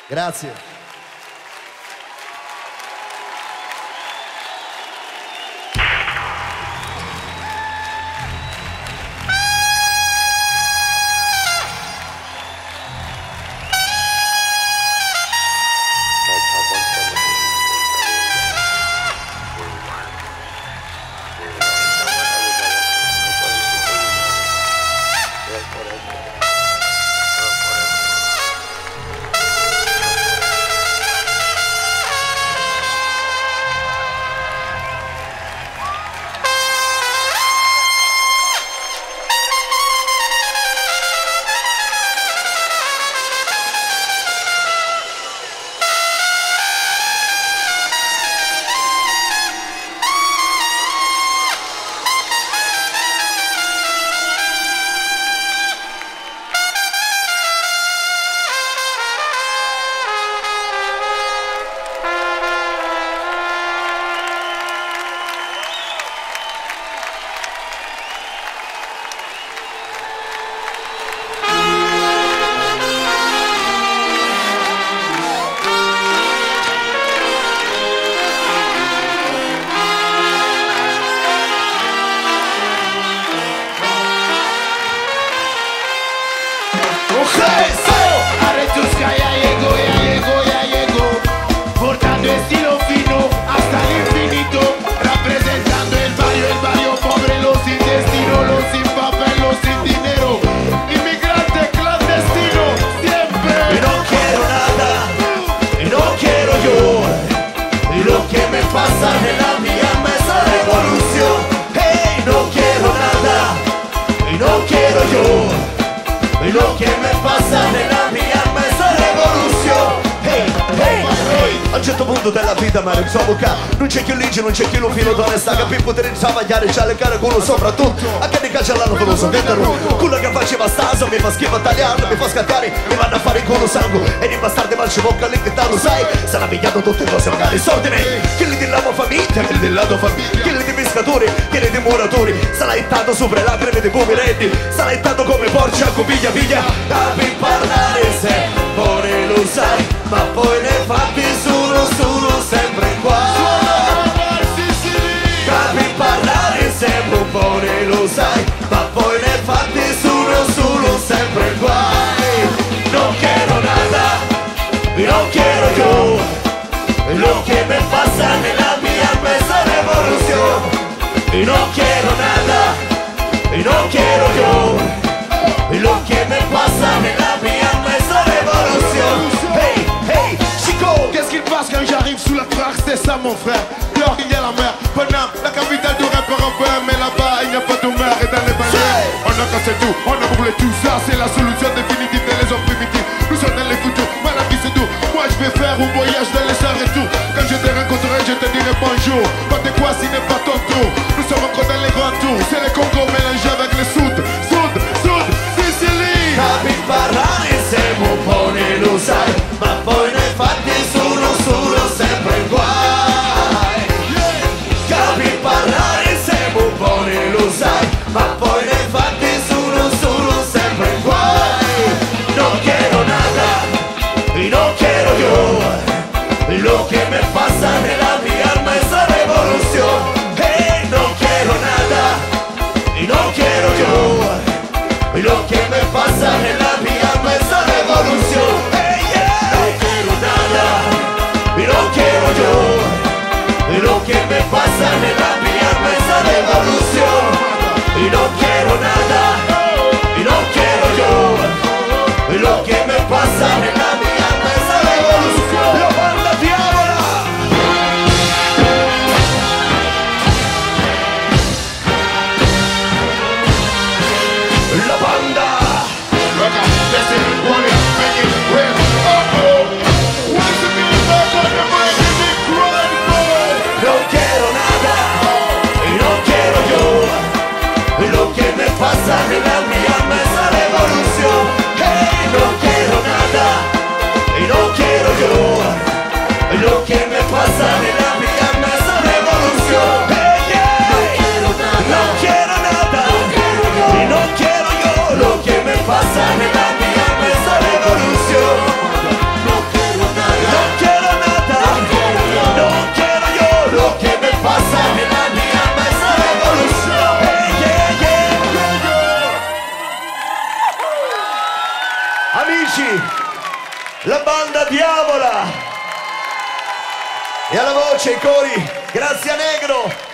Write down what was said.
Grazie. Lo que me passa nella mia alma è sta rivoluzione. Hey, hey, hey. A un certo punto della vita mi risolvo non c'è chi legge, non c'è chi lo filo d'onestà, che per poter travagliare c'ha le care con soprattutto. A che ne caccia l'anno con lo so che quello che faceva staso mi fa schifo italiano, mi fa scattare, mi vanno a fare con lo sangue e di bastardi malci bocca lì che lo sai. Stanno avviando tutte cose magari sortine, che li della tua famiglia, che li della tua famiglia, che li dei pescatori, che li dei muratori. Sarà ittato sopra le lacrime dei poveretti, sarà ittato come porci a copiglia piglia. Capi parlare se poi lo sai, ma poi ne fatti solo sempre qua. Capi parlare sempre poi lo sai, ma poi ne fatti solo sempre qua. Non quiero nada, no quiero yo, lo que me pasa nella mia alma es la revolución. Y no quiero nada, y no quiero yo, lo que me pasa nella mia alma es la revolución. Hey, hey, Chico, qu'est-ce qu'il passe quand j'arrive sous la traque? C'est ça mon frère, dehors il y a la mer, Paname, la capitale du rap européen. Mais là-bas il n'y a pas de mer et dans les banlieues on a cassé tout, on a brûlé tout. Ça c'est la solution définitive de les hommes primitifs. Nous sommes dans les futurs, mais la vie c'est tout. Moi je vais faire un voyage dans les arts et tout. Quand je te rencontrerai je te dirai bonjour. Quand t'es quoi si n'est pas ton tour. Nous sommes encore dans les grands tours. C'est les Congo mélangés avec les Sud, Sicily. Capi parlare insieme un po' ne lo sai, ma poi ne fatti solo sempre guai. Capi parlare insieme un po' ne lo sai, ma poi ne fatti solo sempre guai. Non quiero nada, y no quiero yo, lo que me pasa nella mia alma es la revolución. Hey, no quiero nada, y no quiero yo, lo que me pasa nella mia alma es la revolución. Hey, yeah. No quiero nada, y no quiero yo, lo que me pasa nella mia alma es la revolución. Y no quiero nada, y no quiero yo, lo que me pasa nella mia alma es la revolución. La banda diavola. La banda. Once again, back on the mic, big crowd, boy. No quiero amici, la banda Diavola. E alla voce, i cori, Grazia Negro.